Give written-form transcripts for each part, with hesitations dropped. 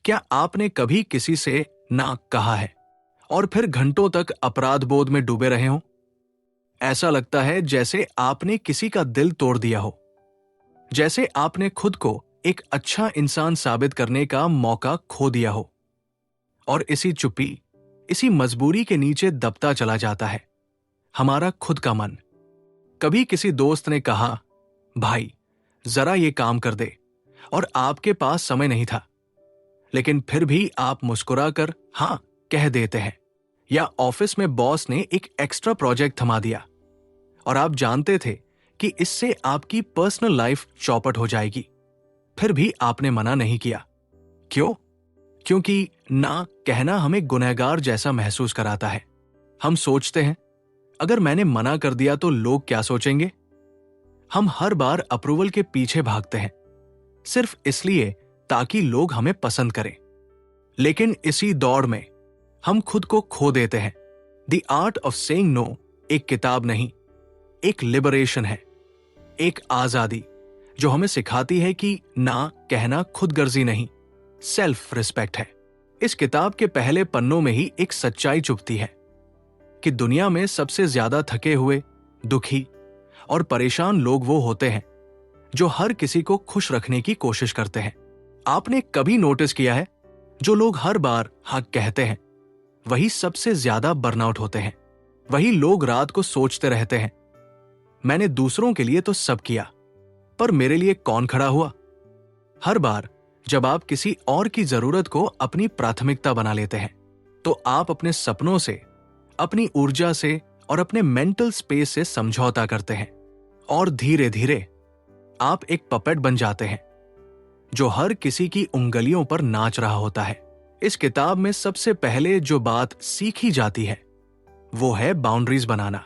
क्या आपने कभी किसी से ना कहा है और फिर घंटों तक अपराध बोध में डूबे रहे हो? ऐसा लगता है जैसे आपने किसी का दिल तोड़ दिया हो, जैसे आपने खुद को एक अच्छा इंसान साबित करने का मौका खो दिया हो। और इसी चुप्पी, इसी मजबूरी के नीचे दबता चला जाता है हमारा खुद का मन। कभी किसी दोस्त ने कहा, भाई जरा ये काम कर दे, और आपके पास समय नहीं था, लेकिन फिर भी आप मुस्कुराकर हां कह देते हैं। या ऑफिस में बॉस ने एक एक्स्ट्रा प्रोजेक्ट थमा दिया और आप जानते थे कि इससे आपकी पर्सनल लाइफ चौपट हो जाएगी, फिर भी आपने मना नहीं किया। क्यों? क्योंकि ना कहना हमें गुनहगार जैसा महसूस कराता है। हम सोचते हैं अगर मैंने मना कर दिया तो लोग क्या सोचेंगे। हम हर बार अप्रूवल के पीछे भागते हैं, सिर्फ इसलिए ताकि लोग हमें पसंद करें। लेकिन इसी दौड़ में हम खुद को खो देते हैं। The art of saying no एक किताब नहीं, एक लिबरेशन है, एक आजादी जो हमें सिखाती है कि ना कहना खुदगर्जी नहीं, सेल्फ रिस्पेक्ट है। इस किताब के पहले पन्नों में ही एक सच्चाई चुभती है कि दुनिया में सबसे ज्यादा थके हुए, दुखी और परेशान लोग वो होते हैं जो हर किसी को खुश रखने की कोशिश करते हैं। आपने कभी नोटिस किया है, जो लोग हर बार हाँ कहते हैं वही सबसे ज्यादा बर्नआउट होते हैं। वही लोग रात को सोचते रहते हैं, मैंने दूसरों के लिए तो सब किया, पर मेरे लिए कौन खड़ा हुआ। हर बार जब आप किसी और की जरूरत को अपनी प्राथमिकता बना लेते हैं, तो आप अपने सपनों से, अपनी ऊर्जा से और अपने मेंटल स्पेस से समझौता करते हैं। और धीरे धीरे आप एक पपेट बन जाते हैं जो हर किसी की उंगलियों पर नाच रहा होता है। इस किताब में सबसे पहले जो बात सीखी जाती है वो है बाउंड्रीज बनाना।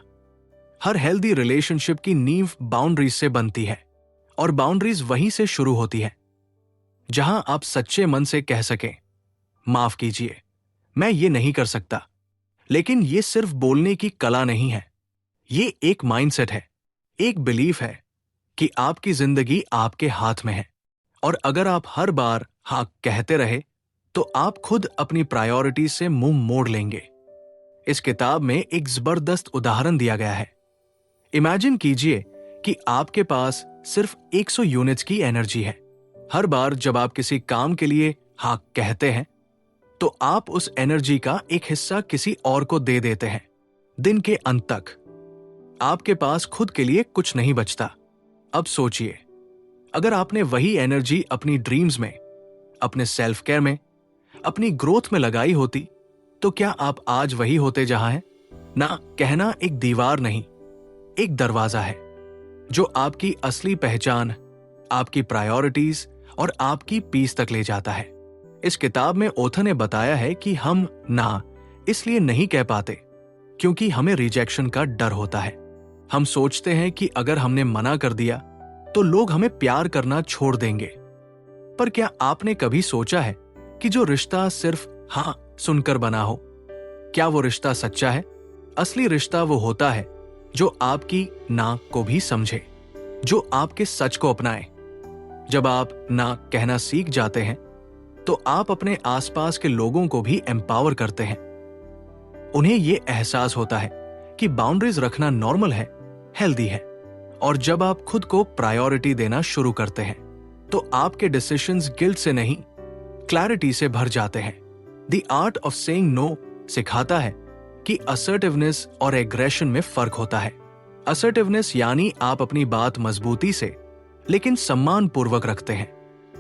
हर हेल्दी रिलेशनशिप की नींव बाउंड्रीज से बनती है, और बाउंड्रीज वहीं से शुरू होती है जहां आप सच्चे मन से कह सकें, माफ कीजिए, मैं ये नहीं कर सकता। लेकिन ये सिर्फ बोलने की कला नहीं है, ये एक माइंडसेट है, एक बिलीफ है कि आपकी जिंदगी आपके हाथ में है। और अगर आप हर बार हाँ कहते रहे तो आप खुद अपनी प्रायोरिटी से मुंह मोड़ लेंगे। इस किताब में एक जबरदस्त उदाहरण दिया गया है। इमेजिन कीजिए कि आपके पास सिर्फ 100 यूनिट्स की एनर्जी है। हर बार जब आप किसी काम के लिए हाँ कहते हैं तो आप उस एनर्जी का एक हिस्सा किसी और को दे देते हैं। दिन के अंत तक आपके पास खुद के लिए कुछ नहीं बचता। अब सोचिए, अगर आपने वही एनर्जी अपनी ड्रीम्स में, अपने सेल्फ केयर में, अपनी ग्रोथ में लगाई होती, तो क्या आप आज वही होते जहां हैं? ना कहना एक दीवार नहीं, एक दरवाजा है जो आपकी असली पहचान, आपकी प्रायोरिटीज और आपकी पीस तक ले जाता है। इस किताब में ऑथर ने बताया है कि हम ना इसलिए नहीं कह पाते क्योंकि हमें रिजेक्शन का डर होता है। हम सोचते हैं कि अगर हमने मना कर दिया तो लोग हमें प्यार करना छोड़ देंगे। पर क्या आपने कभी सोचा है कि जो रिश्ता सिर्फ हाँ सुनकर बना हो, क्या वो रिश्ता सच्चा है? असली रिश्ता वो होता है जो आपकी ना को भी समझे, जो आपके सच को अपनाए। जब आप ना कहना सीख जाते हैं तो आप अपने आसपास के लोगों को भी एम्पावर करते हैं। उन्हें ये एहसास होता है कि बाउंड्रीज रखना नॉर्मल है, हेल्दी है। और जब आप खुद को प्रायोरिटी देना शुरू करते हैं तो आपके डिसीजंस गिल्ट से नहीं, क्लैरिटी से भर जाते हैं। The art of saying no सिखाता है कि असर्टिवनेस और एग्रेशन में फर्क होता है। असर्टिवनेस यानी आप अपनी बात मजबूती से लेकिन सम्मान पूर्वक रखते हैं।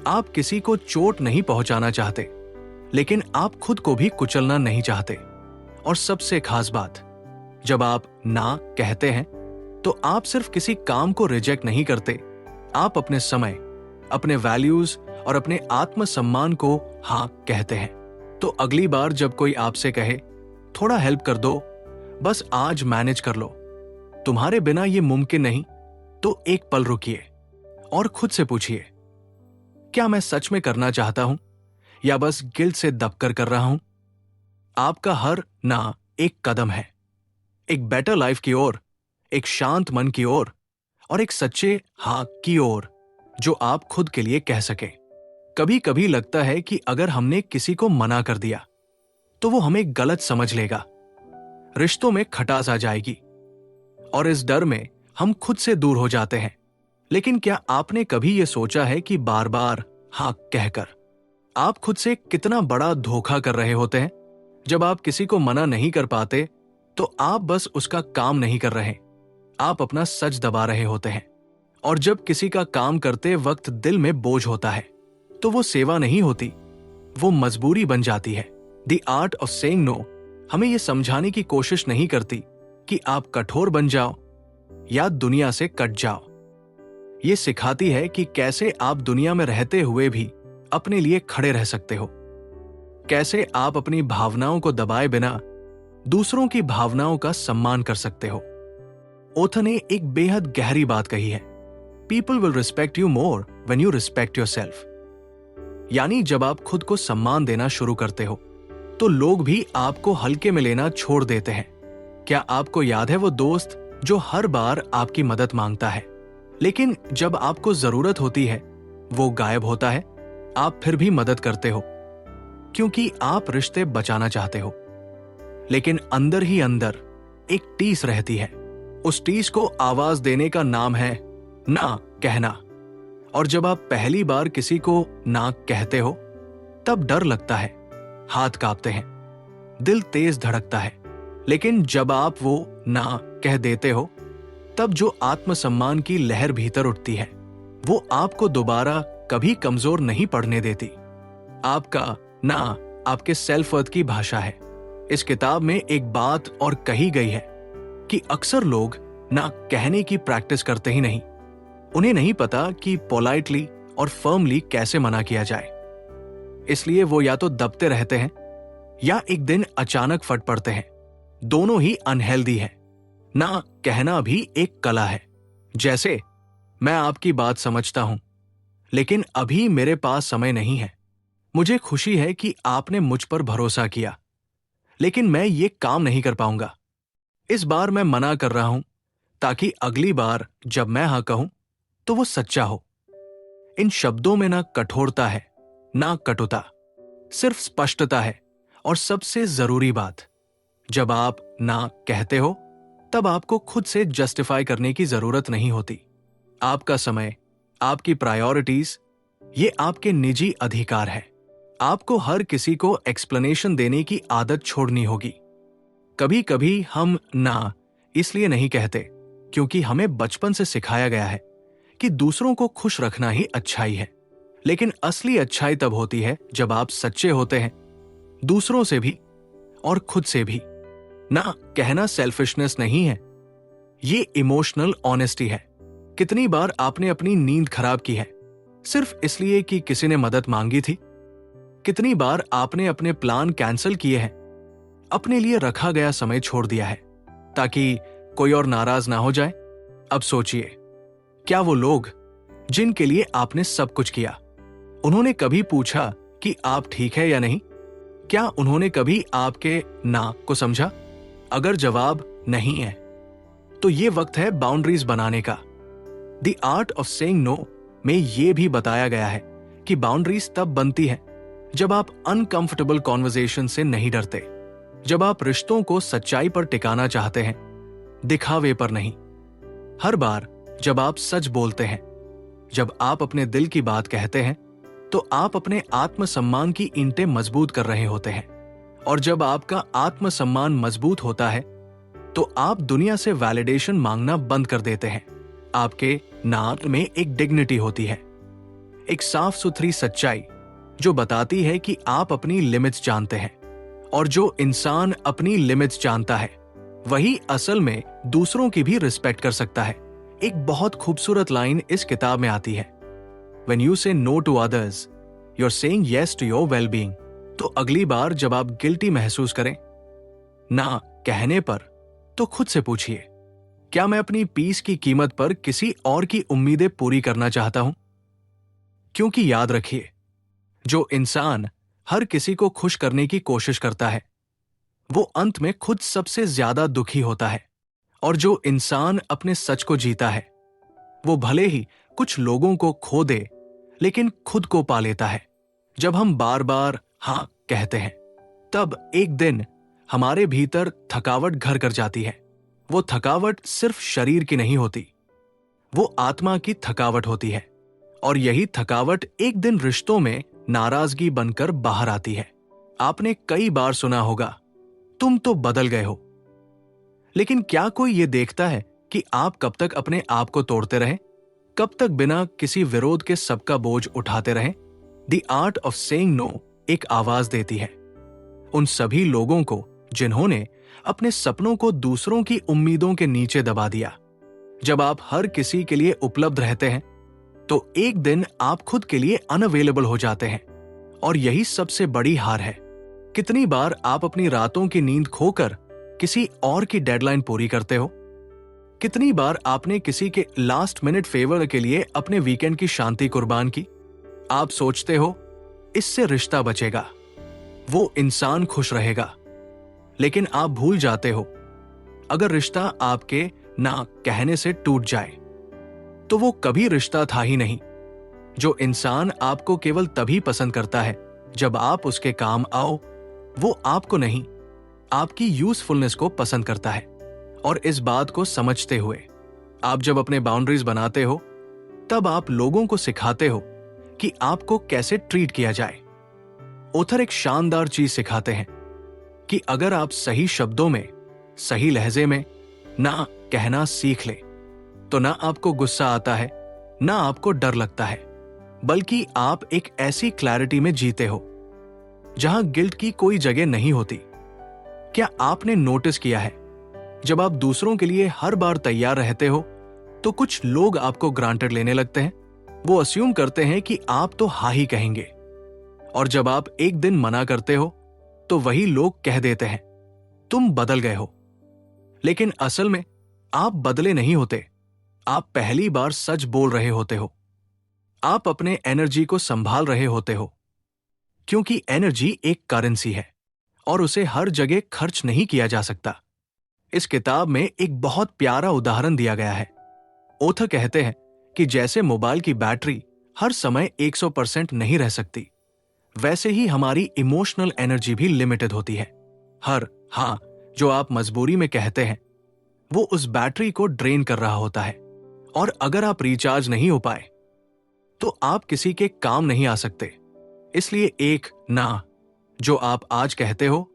आप किसी को चोट नहीं पहुंचाना चाहते, लेकिन आप खुद को भी कुचलना नहीं चाहते। और सबसे खास बात, जब आप ना कहते हैं तो आप सिर्फ किसी काम को रिजेक्ट नहीं करते, आप अपने समय, अपने वैल्यूज और अपने आत्मसम्मान को हाँ कहते हैं। तो अगली बार जब कोई आपसे कहे, थोड़ा हेल्प कर दो, बस आज मैनेज कर लो, तुम्हारे बिना ये मुमकिन नहीं, तो एक पल रुकिए और खुद से पूछिए, क्या मैं सच में करना चाहता हूं या बस गिल्ट से दबकर कर रहा हूं? आपका हर ना एक कदम है, एक बेटर लाइफ की ओर, एक शांत मन की ओर और एक सच्चे हाँ की ओर जो आप खुद के लिए कह सके। कभी कभी लगता है कि अगर हमने किसी को मना कर दिया तो वो हमें गलत समझ लेगा, रिश्तों में खटास आ जाएगी, और इस डर में हम खुद से दूर हो जाते हैं। लेकिन क्या आपने कभी यह सोचा है कि बार बार हाँ कहकर आप खुद से कितना बड़ा धोखा कर रहे होते हैं? जब आप किसी को मना नहीं कर पाते तो आप बस उसका काम नहीं कर रहे, आप अपना सच दबा रहे होते हैं। और जब किसी का काम करते वक्त दिल में बोझ होता है तो वो सेवा नहीं होती, वो मजबूरी बन जाती है। The art of saying no हमें यह समझाने की कोशिश नहीं करती कि आप कठोर बन जाओ या दुनिया से कट जाओ। ये सिखाती है कि कैसे आप दुनिया में रहते हुए भी अपने लिए खड़े रह सकते हो, कैसे आप अपनी भावनाओं को दबाए बिना दूसरों की भावनाओं का सम्मान कर सकते हो। ओथ ने एक बेहद गहरी बात कही है, people will respect you more when you respect yourself. यानी जब आप खुद को सम्मान देना शुरू करते हो तो लोग भी आपको हल्के में लेना छोड़ देते हैं। क्या आपको याद है वो दोस्त जो हर बार आपकी मदद मांगता है, लेकिन जब आपको जरूरत होती है वो गायब होता है? आप फिर भी मदद करते हो क्योंकि आप रिश्ते बचाना चाहते हो, लेकिन अंदर ही अंदर एक टीस रहती है। उस टीस को आवाज देने का नाम है ना कहना। और जब आप पहली बार किसी को ना कहते हो तब डर लगता है, हाथ कांपते हैं, दिल तेज धड़कता है। लेकिन जब आप वो ना कह देते हो तब जो आत्मसम्मान की लहर भीतर उठती है वो आपको दोबारा कभी कमजोर नहीं पड़ने देती। आपका ना आपके सेल्फ वर्थ की भाषा है। इस किताब में एक बात और कही गई है कि अक्सर लोग ना कहने की प्रैक्टिस करते ही नहीं, उन्हें नहीं पता कि पोलाइटली और फर्मली कैसे मना किया जाए। इसलिए वो या तो दबते रहते हैं या एक दिन अचानक फट पड़ते हैं। दोनों ही अनहेल्दी है। ना कहना भी एक कला है। जैसे, मैं आपकी बात समझता हूं लेकिन अभी मेरे पास समय नहीं है। मुझे खुशी है कि आपने मुझ पर भरोसा किया, लेकिन मैं ये काम नहीं कर पाऊंगा। इस बार मैं मना कर रहा हूं ताकि अगली बार जब मैं हाँ कहूं तो वो सच्चा हो। इन शब्दों में ना कठोरता है ना कटुता, सिर्फ स्पष्टता है। और सबसे जरूरी बात, जब आप ना कहते हो तब आपको खुद से जस्टिफाई करने की जरूरत नहीं होती। आपका समय, आपकी प्रायोरिटीज, ये आपके निजी अधिकार है। आपको हर किसी को एक्सप्लेनेशन देने की आदत छोड़नी होगी। कभी कभी हम ना इसलिए नहीं कहते क्योंकि हमें बचपन से सिखाया गया है कि दूसरों को खुश रखना ही अच्छाई है। लेकिन असली अच्छाई तब होती है जब आप सच्चे होते हैं, दूसरों से भी और खुद से भी। ना कहना सेल्फिशनेस नहीं है, ये इमोशनल ऑनेस्टी है। कितनी बार आपने अपनी नींद खराब की है सिर्फ इसलिए कि किसी ने मदद मांगी थी? कितनी बार आपने अपने प्लान कैंसिल किए हैं, अपने लिए रखा गया समय छोड़ दिया है ताकि कोई और नाराज ना हो जाए? अब सोचिए, क्या वो लोग जिनके लिए आपने सब कुछ किया, उन्होंने कभी पूछा कि आप ठीक है या नहीं? क्या उन्होंने कभी आपके ना को समझा? अगर जवाब नहीं है तो ये वक्त है बाउंड्रीज बनाने का। The art of saying no में यह भी बताया गया है कि बाउंड्रीज तब बनती है जब आप अनकंफर्टेबल कॉन्वर्सेशन से नहीं डरते, जब आप रिश्तों को सच्चाई पर टिकाना चाहते हैं, दिखावे पर नहीं। हर बार जब आप सच बोलते हैं, जब आप अपने दिल की बात कहते हैं, तो आप अपने आत्मसम्मान की ईंटें मजबूत कर रहे होते हैं। और जब आपका आत्मसम्मान मजबूत होता है तो आप दुनिया से वैलिडेशन मांगना बंद कर देते हैं। आपके ना में एक डिग्निटी होती है, एक साफ सुथरी सच्चाई जो बताती है कि आप अपनी लिमिट्स जानते हैं। और जो इंसान अपनी लिमिट्स जानता है वही असल में दूसरों की भी रिस्पेक्ट कर सकता है। एक बहुत खूबसूरत लाइन इस किताब में आती है, When you say no to others, you're saying yes to your well-being। तो अगली बार जब आप गिल्टी महसूस करें ना कहने पर, तो खुद से पूछिए, क्या मैं अपनी पीस की कीमत पर किसी और की उम्मीदें पूरी करना चाहता हूं? क्योंकि याद रखिए, जो इंसान हर किसी को खुश करने की कोशिश करता है वो अंत में खुद सबसे ज्यादा दुखी होता है। और जो इंसान अपने सच को जीता है वो भले ही कुछ लोगों को खो दे, लेकिन खुद को पा लेता है। जब हम बार बार हाँ कहते हैं, तब एक दिन हमारे भीतर थकावट घर कर जाती है। वो थकावट सिर्फ शरीर की नहीं होती, वो आत्मा की थकावट होती है। और यही थकावट एक दिन रिश्तों में नाराजगी बनकर बाहर आती है। आपने कई बार सुना होगा, तुम तो बदल गए हो। लेकिन क्या कोई ये देखता है कि आप कब तक अपने आप को तोड़ते रहें? कब तक बिना किसी विरोध के सबका बोझ उठाते रहें? The art of saying no एक आवाज देती है उन सभी लोगों को जिन्होंने अपने सपनों को दूसरों की उम्मीदों के नीचे दबा दिया। जब आप हर किसी के लिए उपलब्ध रहते हैं, तो एक दिन आप खुद के लिए अनअवेलेबल हो जाते हैं। और यही सबसे बड़ी हार है। कितनी बार आप अपनी रातों की नींद खोकर किसी और की डेडलाइन पूरी करते हो? कितनी बार आपने किसी के लास्ट मिनट फेवर के लिए अपने वीकेंड की शांति कुर्बान की? आप सोचते हो इससे रिश्ता बचेगा, वो इंसान खुश रहेगा, लेकिन आप भूल जाते हो अगर रिश्ता आपके ना कहने से टूट जाए तो वो कभी रिश्ता था ही नहीं। जो इंसान आपको केवल तभी पसंद करता है जब आप उसके काम आओ, वो आपको नहीं, आपकी यूजफुलनेस को पसंद करता है। और इस बात को समझते हुए आप जब अपने बाउंड्रीज बनाते हो, तब आप लोगों को सिखाते हो कि आपको कैसे ट्रीट किया जाए। ओथर एक शानदार चीज सिखाते हैं कि अगर आप सही शब्दों में, सही लहजे में ना कहना सीख ले, तो ना आपको गुस्सा आता है, ना आपको डर लगता है, बल्कि आप एक ऐसी क्लैरिटी में जीते हो जहां गिल्ट की कोई जगह नहीं होती। क्या आपने नोटिस किया है, जब आप दूसरों के लिए हर बार तैयार रहते हो, तो कुछ लोग आपको ग्रांटेड लेने लगते हैं। वो अस्यूम करते हैं कि आप तो हाँ ही कहेंगे। और जब आप एक दिन मना करते हो, तो वही लोग कह देते हैं तुम बदल गए हो। लेकिन असल में आप बदले नहीं होते, आप पहली बार सच बोल रहे होते हो। आप अपने एनर्जी को संभाल रहे होते हो, क्योंकि एनर्जी एक करेंसी है और उसे हर जगह खर्च नहीं किया जा सकता। इस किताब में एक बहुत प्यारा उदाहरण दिया गया है। ओथर कहते हैं कि जैसे मोबाइल की बैटरी हर समय 100% नहीं रह सकती, वैसे ही हमारी इमोशनल एनर्जी भी लिमिटेड होती है। हर हाँ जो आप मजबूरी में कहते हैं, वो उस बैटरी को ड्रेन कर रहा होता है। और अगर आप रिचार्ज नहीं हो पाए, तो आप किसी के काम नहीं आ सकते। इसलिए एक ना जो आप आज कहते हो,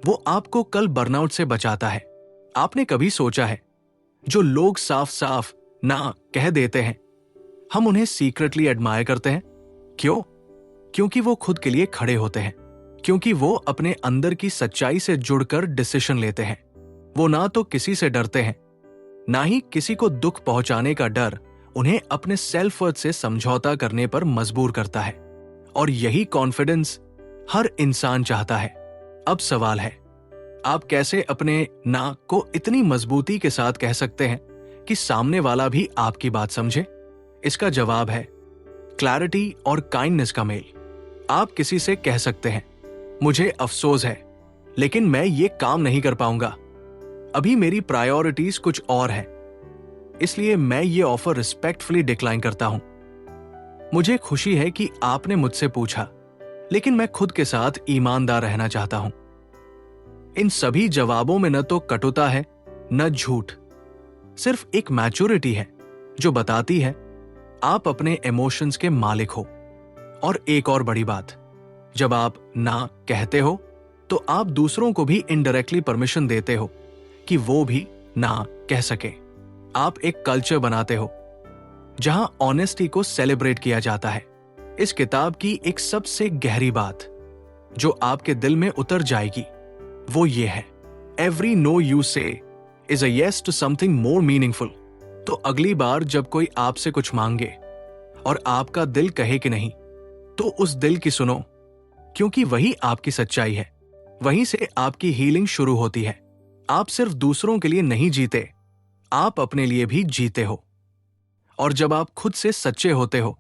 वो आपको कल बर्नआउट से बचाता है। आपने कभी सोचा है, जो लोग साफ साफ ना कह देते हैं, हम उन्हें सीक्रेटली एडमायर करते हैं? क्यों? क्योंकि वो खुद के लिए खड़े होते हैं, क्योंकि वो अपने अंदर की सच्चाई से जुड़कर डिसीजन लेते हैं। वो ना तो किसी से डरते हैं, ना ही किसी को दुख पहुंचाने का डर उन्हें अपने सेल्फ वर्थ से समझौता करने पर मजबूर करता है। और यही कॉन्फिडेंस हर इंसान चाहता है। अब सवाल है, आप कैसे अपने ना को इतनी मजबूती के साथ कह सकते हैं कि सामने वाला भी आपकी बात समझे? इसका जवाब है क्लैरिटी और काइंडनेस का मेल। आप किसी से कह सकते हैं, मुझे अफसोस है, लेकिन मैं ये काम नहीं कर पाऊंगा, अभी मेरी प्रायोरिटीज कुछ और है, इसलिए मैं ये ऑफर रिस्पेक्टफुली डिक्लाइन करता हूं। मुझे खुशी है कि आपने मुझसे पूछा, लेकिन मैं खुद के साथ ईमानदार रहना चाहता हूं। इन सभी जवाबों में न तो कटुता है, न झूठ, सिर्फ एक मैच्योरिटी है जो बताती है आप अपने इमोशंस के मालिक हो। और एक और बड़ी बात, जब आप ना कहते हो, तो आप दूसरों को भी इनडायरेक्टली परमिशन देते हो कि वो भी ना कह सके। आप एक कल्चर बनाते हो जहां ऑनेस्टी को सेलिब्रेट किया जाता है। इस किताब की एक सबसे गहरी बात जो आपके दिल में उतर जाएगी, वो ये है, every no you say is a yes to something more meaningful. तो अगली बार जब कोई आपसे कुछ मांगे और आपका दिल कहे कि नहीं, तो उस दिल की सुनो, क्योंकि वही आपकी सच्चाई है। वहीं से आपकी हीलिंग शुरू होती है। आप सिर्फ दूसरों के लिए नहीं जीते, आप अपने लिए भी जीते हो। और जब आप खुद से सच्चे होते हो,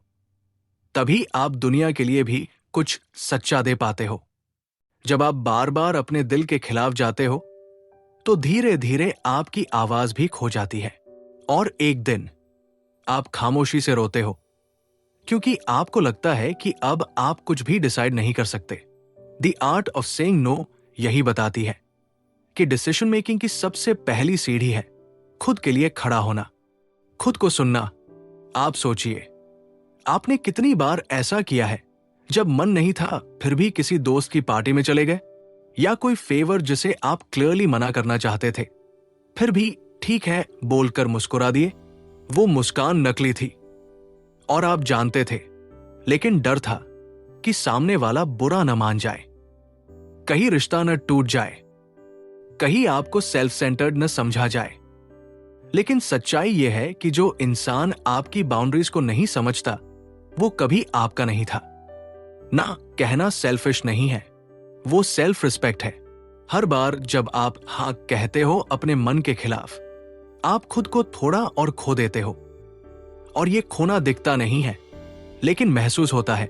तभी आप दुनिया के लिए भी कुछ सच्चा दे पाते हो। जब आप बार बार अपने दिल के खिलाफ जाते हो, तो धीरे धीरे आपकी आवाज भी खो जाती है। और एक दिन आप खामोशी से रोते हो, क्योंकि आपको लगता है कि अब आप कुछ भी डिसाइड नहीं कर सकते। The art of saying no यही बताती है कि डिसीजन मेकिंग की सबसे पहली सीढ़ी है खुद के लिए खड़ा होना, खुद को सुनना। आप सोचिए, आपने कितनी बार ऐसा किया है जब मन नहीं था फिर भी किसी दोस्त की पार्टी में चले गए, या कोई फेवर जिसे आप क्लियरली मना करना चाहते थे फिर भी ठीक है बोलकर मुस्कुरा दिए। वो मुस्कान नकली थी और आप जानते थे, लेकिन डर था कि सामने वाला बुरा न मान जाए, कहीं रिश्ता न टूट जाए, कहीं आपको सेल्फ सेंटर्ड न समझा जाए। लेकिन सच्चाई यह है कि जो इंसान आपकी बाउंड्रीज को नहीं समझता वो कभी आपका नहीं था। ना कहना सेल्फिश नहीं है, वो सेल्फ रिस्पेक्ट है। हर बार जब आप हाँ कहते हो अपने मन के खिलाफ, आप खुद को थोड़ा और खो देते हो। और ये खोना दिखता नहीं है, लेकिन महसूस होता है।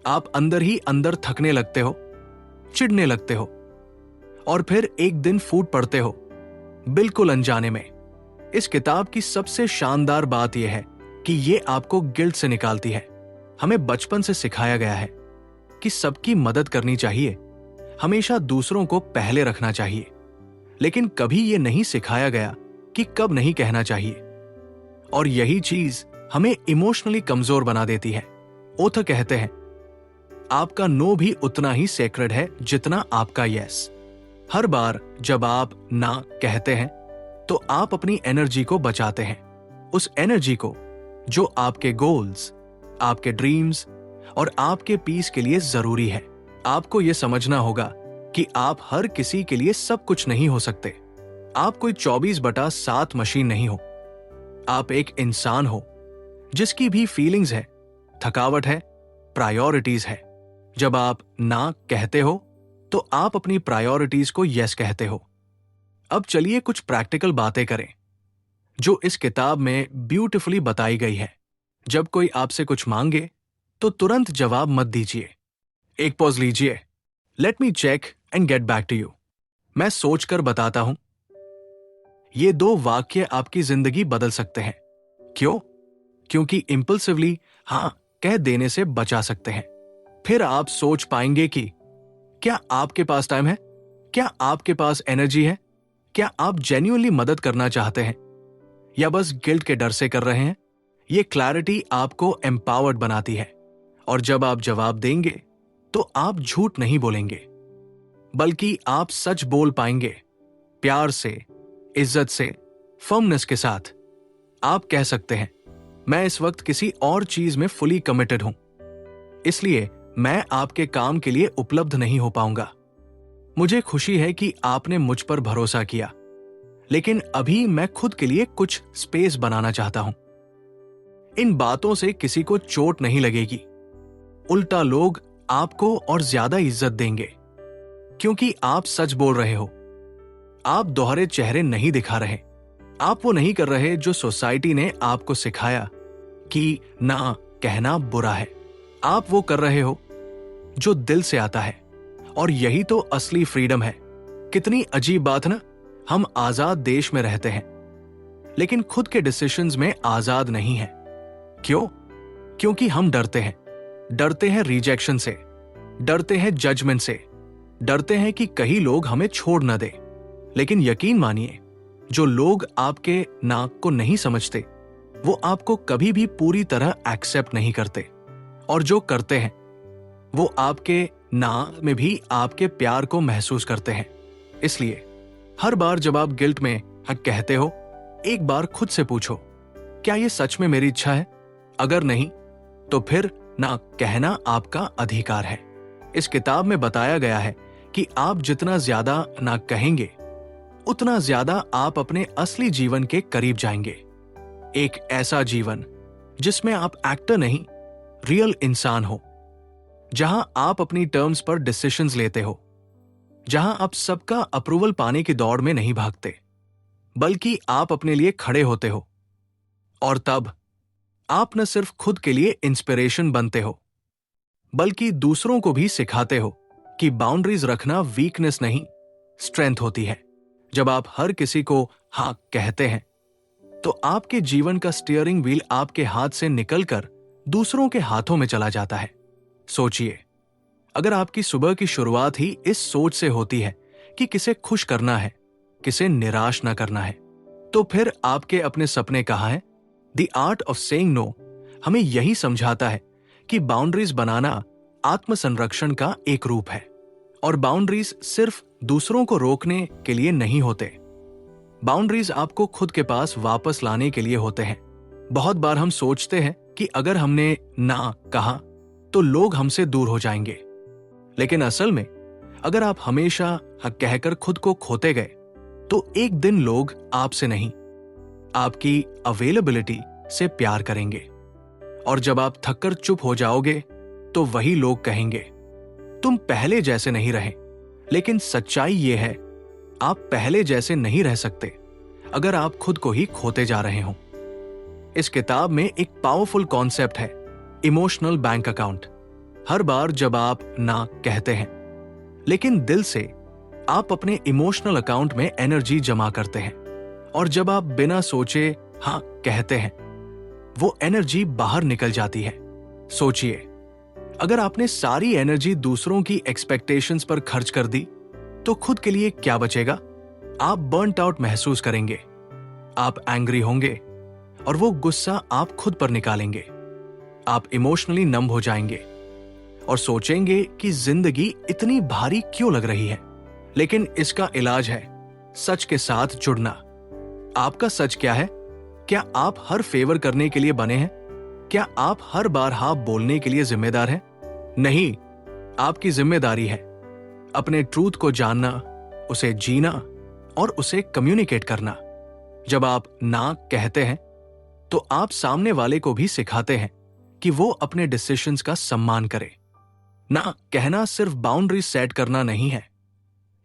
आप अंदर ही अंदर थकने लगते हो, चिढ़ने लगते हो, और फिर एक दिन फूट पड़ते हो, बिल्कुल अनजाने में। इस किताब की सबसे शानदार बात यह है कि ये आपको गिल्ट से निकालती है। हमें बचपन से सिखाया गया है कि सबकी मदद करनी चाहिए, हमेशा दूसरों को पहले रखना चाहिए, लेकिन कभी ये नहीं सिखाया गया कि कब नहीं कहना चाहिए। और यही चीज हमें इमोशनली कमजोर बना देती है। ओथ कहते हैं, आपका नो भी उतना ही सेक्रेड है जितना आपका यस। हर बार जब आप ना कहते हैं तो आप अपनी एनर्जी को बचाते हैं, उस एनर्जी को जो आपके गोल्स, आपके ड्रीम्स और आपके पीस के लिए जरूरी है। आपको यह समझना होगा कि आप हर किसी के लिए सब कुछ नहीं हो सकते। आप कोई 24/7 मशीन नहीं हो। आप एक इंसान हो जिसकी भी फीलिंग्स है, थकावट है, प्रायोरिटीज है। जब आप ना कहते हो तो आप अपनी प्रायोरिटीज को यस कहते हो। अब चलिए कुछ प्रैक्टिकल बातें करें जो इस किताब में ब्यूटिफुली बताई गई है। जब कोई आपसे कुछ मांगे तो तुरंत जवाब मत दीजिए। एक पॉज लीजिए, let me check and get back to you. मैं सोचकर बताता हूं। ये 2 वाक्य आपकी जिंदगी बदल सकते हैं। क्यों? क्योंकि इंपल्सिवली हां कह देने से बचा सकते हैं। फिर आप सोच पाएंगे कि क्या आपके पास टाइम है, क्या आपके पास एनर्जी है, क्या आप जेन्युइनली मदद करना चाहते हैं या बस गिल्ट के डर से कर रहे हैं। ये क्लैरिटी आपको एम्पावर्ड बनाती है। और जब आप जवाब देंगे तो आप झूठ नहीं बोलेंगे, बल्कि आप सच बोल पाएंगे। प्यार से, इज्जत से, फर्मनेस के साथ आप कह सकते हैं, मैं इस वक्त किसी और चीज में फुली कमिटेड हूं, इसलिए मैं आपके काम के लिए उपलब्ध नहीं हो पाऊंगा। मुझे खुशी है कि आपने मुझ पर भरोसा किया, लेकिन अभी मैं खुद के लिए कुछ स्पेस बनाना चाहता हूं। इन बातों से किसी को चोट नहीं लगेगी, उल्टा लोग आपको और ज्यादा इज्जत देंगे, क्योंकि आप सच बोल रहे हो। आप दोहरे चेहरे नहीं दिखा रहे। आप वो नहीं कर रहे जो सोसाइटी ने आपको सिखाया कि ना कहना बुरा है। आप वो कर रहे हो जो दिल से आता है, और यही तो असली फ्रीडम है। कितनी अजीब बात ना, हम आजाद देश में रहते हैं लेकिन खुद के डिसीजंस में आजाद नहीं है। क्यों? क्योंकि हम डरते हैं। डरते हैं रिजेक्शन से, डरते हैं जजमेंट से, डरते हैं कि कहीं लोग हमें छोड़ न दे। लेकिन यकीन मानिए, जो लोग आपके नाक को नहीं समझते वो आपको कभी भी पूरी तरह एक्सेप्ट नहीं करते, और जो करते हैं वो आपके ना में भी आपके प्यार को महसूस करते हैं। इसलिए हर बार जब आप गिल्ट में हक कहते हो, एक बार खुद से पूछो, क्या ये सच में मेरी इच्छा है? अगर नहीं तो फिर ना कहना आपका अधिकार है। इस किताब में बताया गया है कि आप जितना ज्यादा ना कहेंगे उतना ज्यादा आप अपने असली जीवन के करीब जाएंगे। एक ऐसा जीवन जिसमें आप एक्टर नहीं, रियल इंसान हो, जहां आप अपनी टर्म्स पर डिसीजंस लेते हो, जहां आप सबका अप्रूवल पाने की दौड़ में नहीं भागते, बल्कि आप अपने लिए खड़े होते हो। और तब आप न सिर्फ खुद के लिए इंस्पिरेशन बनते हो, बल्कि दूसरों को भी सिखाते हो कि बाउंड्रीज रखना वीकनेस नहीं, स्ट्रेंथ होती है। जब आप हर किसी को हाँ कहते हैं तो आपके जीवन का स्टीयरिंग व्हील आपके हाथ से निकलकर दूसरों के हाथों में चला जाता है। सोचिए, अगर आपकी सुबह की शुरुआत ही इस सोच से होती है कि किसे खुश करना है, किसे निराश ना करना है, तो फिर आपके अपने सपने कहाँ हैं? The art of saying no हमें यही समझाता है कि बाउंड्रीज बनाना आत्मसंरक्षण का एक रूप है। और बाउंड्रीज सिर्फ दूसरों को रोकने के लिए नहीं होते। बाउंड्रीज आपको खुद के पास वापस लाने के लिए होते हैं। बहुत बार हम सोचते हैं कि अगर हमने ना कहा तो लोग हमसे दूर हो जाएंगे, लेकिन असल में अगर आप हमेशा हाँ कहकर खुद को खोते गए तो एक दिन लोग आपसे नहीं, आपकी अवेलेबिलिटी से प्यार करेंगे। और जब आप थककर चुप हो जाओगे तो वही लोग कहेंगे, तुम पहले जैसे नहीं रहे। लेकिन सच्चाई यह है, आप पहले जैसे नहीं रह सकते अगर आप खुद को ही खोते जा रहे हो। इस किताब में एक पावरफुल कॉन्सेप्ट है, इमोशनल बैंक अकाउंट। हर बार जब आप ना कहते हैं लेकिन दिल से, आप अपने इमोशनल अकाउंट में एनर्जी जमा करते हैं। और जब आप बिना सोचे हाँ कहते हैं, वो एनर्जी बाहर निकल जाती है। सोचिए, अगर आपने सारी एनर्जी दूसरों की एक्सपेक्टेशंस पर खर्च कर दी तो खुद के लिए क्या बचेगा? आप बर्नट आउट महसूस करेंगे, आप एंग्री होंगे और वो गुस्सा आप खुद पर निकालेंगे। आप इमोशनली नंब हो जाएंगे और सोचेंगे कि जिंदगी इतनी भारी क्यों लग रही है। लेकिन इसका इलाज है सच के साथ जुड़ना। आपका सच क्या है? क्या आप हर फेवर करने के लिए बने हैं? क्या आप हर बार हाँ बोलने के लिए जिम्मेदार हैं? नहीं, आपकी जिम्मेदारी है अपने ट्रूथ को जानना, उसे जीना और उसे कम्युनिकेट करना। जब आप ना कहते हैं तो आप सामने वाले को भी सिखाते हैं कि वो अपने डिसीजंस का सम्मान करे। ना कहना सिर्फ बाउंड्री सेट करना नहीं है,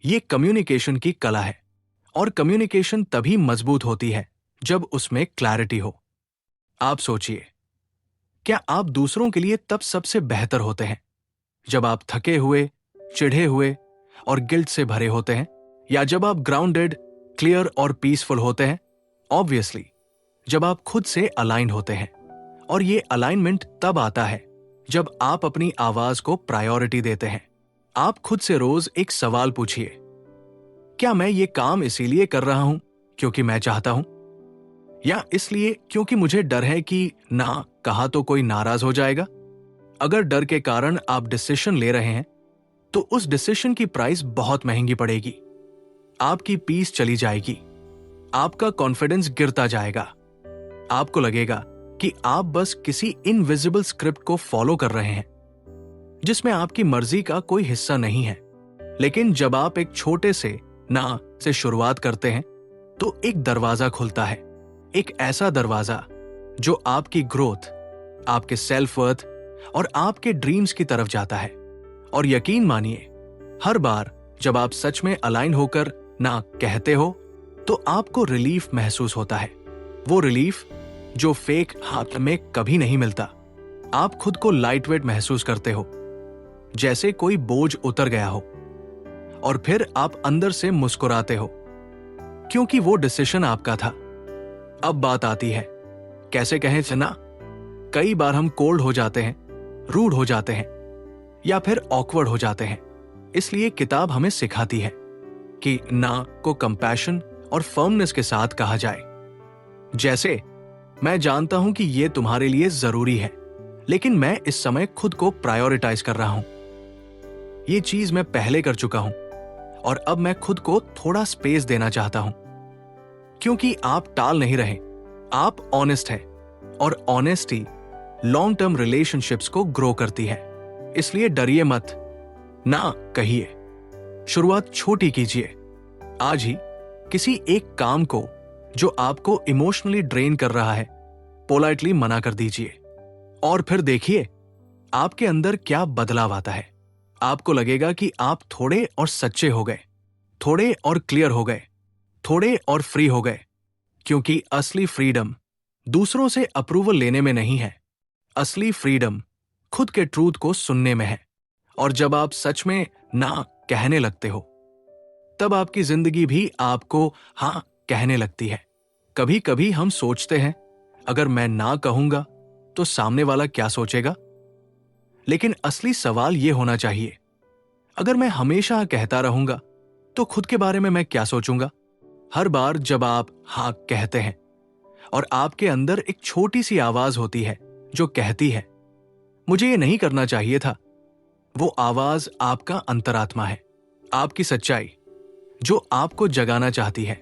ये कम्युनिकेशन की कला है। और कम्युनिकेशन तभी मजबूत होती है जब उसमें क्लैरिटी हो। आप सोचिए, क्या आप दूसरों के लिए तब सबसे बेहतर होते हैं जब आप थके हुए, चिढ़े हुए और गिल्ट से भरे होते हैं, या जब आप ग्राउंडेड, क्लियर और पीसफुल होते हैं? ऑब्वियसली जब आप खुद से अलाइंड होते हैं। और ये अलाइनमेंट तब आता है जब आप अपनी आवाज को प्रायोरिटी देते हैं। आप खुद से रोज एक सवाल पूछिए, क्या मैं ये काम इसीलिए कर रहा हूं क्योंकि मैं चाहता हूं, या इसलिए क्योंकि मुझे डर है कि ना कहा तो कोई नाराज हो जाएगा? अगर डर के कारण आप डिसीजन ले रहे हैं तो उस डिसीजन की प्राइस बहुत महंगी पड़ेगी। आपकी पीस चली जाएगी, आपका कॉन्फिडेंस गिरता जाएगा। आपको लगेगा कि आप बस किसी इनविजिबल स्क्रिप्ट को फॉलो कर रहे हैं जिसमें आपकी मर्जी का कोई हिस्सा नहीं है। लेकिन जब आप एक छोटे से ना से शुरुआत करते हैं तो एक दरवाजा खुलता है, एक ऐसा दरवाजा जो आपकी ग्रोथ, आपके सेल्फ वर्थ और आपके ड्रीम्स की तरफ जाता है। और यकीन मानिए, हर बार जब आप सच में अलाइन होकर ना कहते हो तो आपको रिलीफ महसूस होता है। वो रिलीफ जो फेक हाथ में कभी नहीं मिलता। आप खुद को लाइट वेट महसूस करते हो, जैसे कोई बोझ उतर गया हो। और फिर आप अंदर से मुस्कुराते हो क्योंकि वो डिसीजन आपका था। अब बात आती है, कैसे कहें ना? कई बार हम कोल्ड हो जाते हैं, रूड हो जाते हैं या फिर ऑकवर्ड हो जाते हैं। इसलिए किताब हमें सिखाती है कि ना को कंपैशन और फर्मनेस के साथ कहा जाए। जैसे, मैं जानता हूं कि यह तुम्हारे लिए जरूरी है, लेकिन मैं इस समय खुद को प्रायोरिटाइज कर रहा हूं। यह चीज मैं पहले कर चुका हूं और अब मैं खुद को थोड़ा स्पेस देना चाहता हूं। क्योंकि आप टाल नहीं रहे, आप ऑनेस्ट है और ऑनेस्टी लॉन्ग टर्म रिलेशनशिप्स को ग्रो करती है। इसलिए डरिए मत, ना कहिए। शुरुआत छोटी कीजिए। आज ही किसी एक काम को जो आपको इमोशनली ड्रेन कर रहा है, पोलाइटली मना कर दीजिए। और फिर देखिए आपके अंदर क्या बदलाव आता है। आपको लगेगा कि आप थोड़े और सच्चे हो गए, थोड़े और क्लियर हो गए, थोड़े और फ्री हो गए। क्योंकि असली फ्रीडम दूसरों से अप्रूवल लेने में नहीं है। असली फ्रीडम खुद के ट्रूथ को सुनने में है। और जब आप सच में ना कहने लगते हो, तब आपकी जिंदगी भी आपको हाँ कहने लगती है। कभी कभी हम सोचते हैं, अगर मैं ना कहूंगा तो सामने वाला क्या सोचेगा? लेकिन असली सवाल यह होना चाहिए, अगर मैं हमेशा कहता रहूंगा तो खुद के बारे में मैं क्या सोचूंगा? हर बार जब आप हाँ कहते हैं और आपके अंदर एक छोटी सी आवाज होती है जो कहती है मुझे ये नहीं करना चाहिए था, वो आवाज आपका अंतरात्मा है, आपकी सच्चाई जो आपको जगाना चाहती है।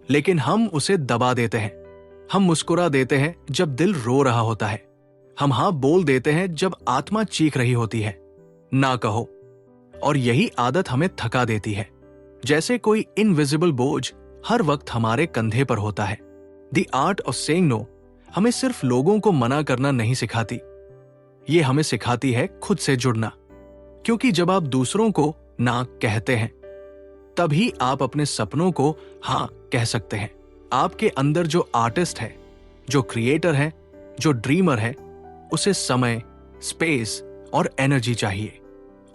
लेकिन हम उसे दबा देते हैं। हम मुस्कुरा देते हैं जब दिल रो रहा होता है। हम हाँ बोल देते हैं जब आत्मा चीख रही होती है, ना कहो। और यही आदत हमें थका देती है, जैसे कोई इनविजिबल बोझ हर वक्त हमारे कंधे पर होता है। The art of saying no हमें सिर्फ लोगों को मना करना नहीं सिखाती, ये हमें सिखाती है खुद से जुड़ना। क्योंकि जब आप दूसरों को ना कहते हैं, तभी आप अपने सपनों को हाँ कह सकते हैं। आपके अंदर जो आर्टिस्ट है, जो क्रिएटर है, जो ड्रीमर है, उसे समय, स्पेस और एनर्जी चाहिए।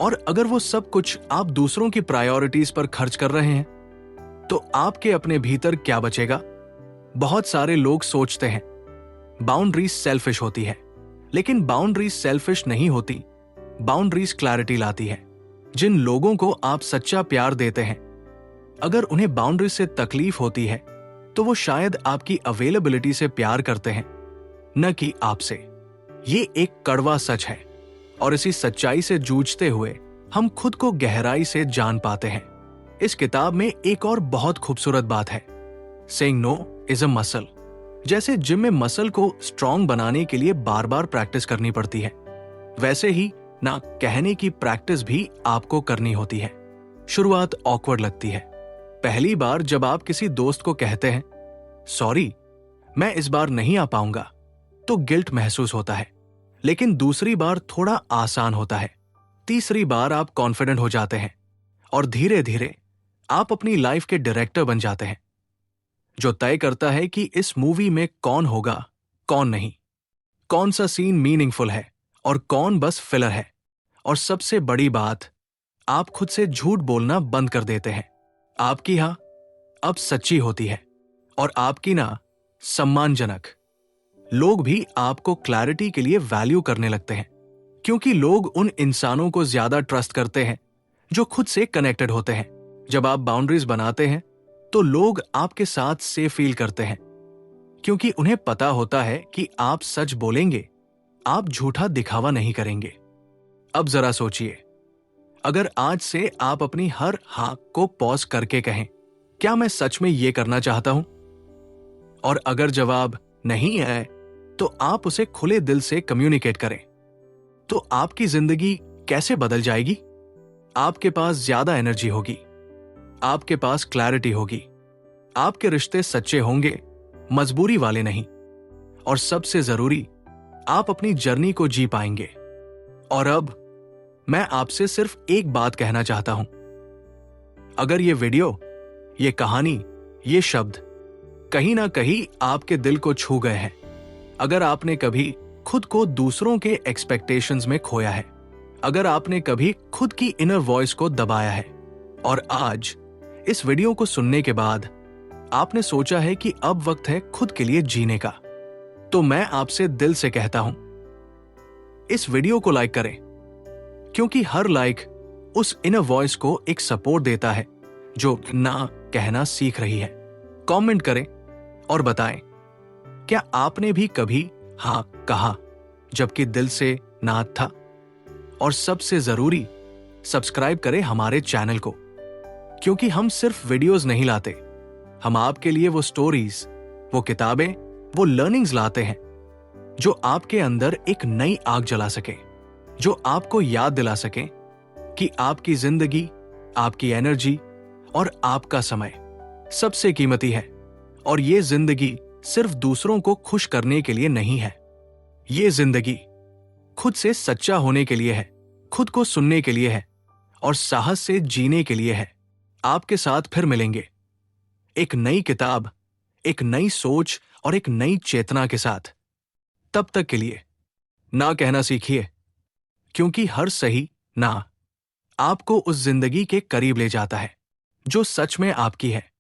और अगर वो सब कुछ आप दूसरों की प्रायोरिटीज पर खर्च कर रहे हैं, तो आपके अपने भीतर क्या बचेगा? बहुत सारे लोग सोचते हैं बाउंड्रीज सेल्फिश होती है, लेकिन बाउंड्रीज सेल्फिश नहीं होती। बाउंड्रीज क्लैरिटी लाती है। जिन लोगों को आप सच्चा प्यार देते हैं, अगर उन्हें बाउंड्रीज से तकलीफ होती है, तो वो शायद आपकी अवेलेबिलिटी से प्यार करते हैं, न कि आपसे। ये एक कड़वा सच है, और इसी सच्चाई से जूझते हुए हम खुद को गहराई से जान पाते हैं। इस किताब में एक और बहुत खूबसूरत बात है, saying no is a muscle. जैसे जिम में मसल को स्ट्रांग बनाने के लिए बार बार प्रैक्टिस करनी पड़ती है, वैसे ही ना कहने की प्रैक्टिस भी आपको करनी होती है। शुरुआत ऑकवर्ड लगती है। पहली बार जब आप किसी दोस्त को कहते हैं सॉरी मैं इस बार नहीं आ पाऊंगा, तो गिल्ट महसूस होता है। लेकिन दूसरी बार थोड़ा आसान होता है। तीसरी बार आप कॉन्फिडेंट हो जाते हैं, और धीरे धीरे आप अपनी लाइफ के डायरेक्टर बन जाते हैं, जो तय करता है कि इस मूवी में कौन होगा, कौन नहीं, कौन सा सीन मीनिंगफुल है और कौन बस फिलर है। और सबसे बड़ी बात, आप खुद से झूठ बोलना बंद कर देते हैं। आपकी हाँ अब सच्ची होती है, और आपकी ना सम्मानजनक। लोग भी आपको क्लैरिटी के लिए वैल्यू करने लगते हैं, क्योंकि लोग उन इंसानों को ज्यादा ट्रस्ट करते हैं जो खुद से कनेक्टेड होते हैं। जब आप बाउंड्रीज बनाते हैं, तो लोग आपके साथ सेफ फील करते हैं, क्योंकि उन्हें पता होता है कि आप सच बोलेंगे, आप झूठा दिखावा नहीं करेंगे। अब जरा सोचिए, अगर आज से आप अपनी हर हाँ को पॉज करके कहें, क्या मैं सच में ये करना चाहता हूं? और अगर जवाब नहीं है, तो आप उसे खुले दिल से कम्युनिकेट करें। तो आपकी जिंदगी कैसे बदल जाएगी? आपके पास ज्यादा एनर्जी होगी, आपके पास क्लैरिटी होगी, आपके रिश्ते सच्चे होंगे, मजबूरी वाले नहीं, और सबसे जरूरी, आप अपनी जर्नी को जी पाएंगे। और अब मैं आपसे सिर्फ एक बात कहना चाहता हूं। अगर ये वीडियो, ये कहानी, ये शब्द कहीं ना कहीं आपके दिल को छू गए हैं, अगर आपने कभी खुद को दूसरों के एक्सपेक्टेशंस में खोया है, अगर आपने कभी खुद की इनर वॉइस को दबाया है, और आज इस वीडियो को सुनने के बाद आपने सोचा है कि अब वक्त है खुद के लिए जीने का, तो मैं आपसे दिल से कहता हूं, इस वीडियो को लाइक करें, क्योंकि हर लाइक उस इनर वॉइस को एक सपोर्ट देता है जो ना कहना सीख रही है। कमेंट करें और बताएं, क्या आपने भी कभी हाँ कहा जबकि दिल से ना था? और सबसे जरूरी, सब्सक्राइब करें हमारे चैनल को, क्योंकि हम सिर्फ वीडियोस नहीं लाते, हम आपके लिए वो स्टोरीज, वो किताबें, वो लर्निंग्स लाते हैं जो आपके अंदर एक नई आग जला सके, जो आपको याद दिला सके कि आपकी जिंदगी, आपकी एनर्जी और आपका समय सबसे कीमती है। और ये जिंदगी सिर्फ दूसरों को खुश करने के लिए नहीं है, ये जिंदगी खुद से सच्चा होने के लिए है, खुद को सुनने के लिए है, और साहस से जीने के लिए है। आपके साथ फिर मिलेंगे, एक नई किताब, एक नई सोच और एक नई चेतना के साथ। तब तक के लिए ना कहना सीखिए, क्योंकि हर सही ना आपको उस जिंदगी के करीब ले जाता है जो सच में आपकी है।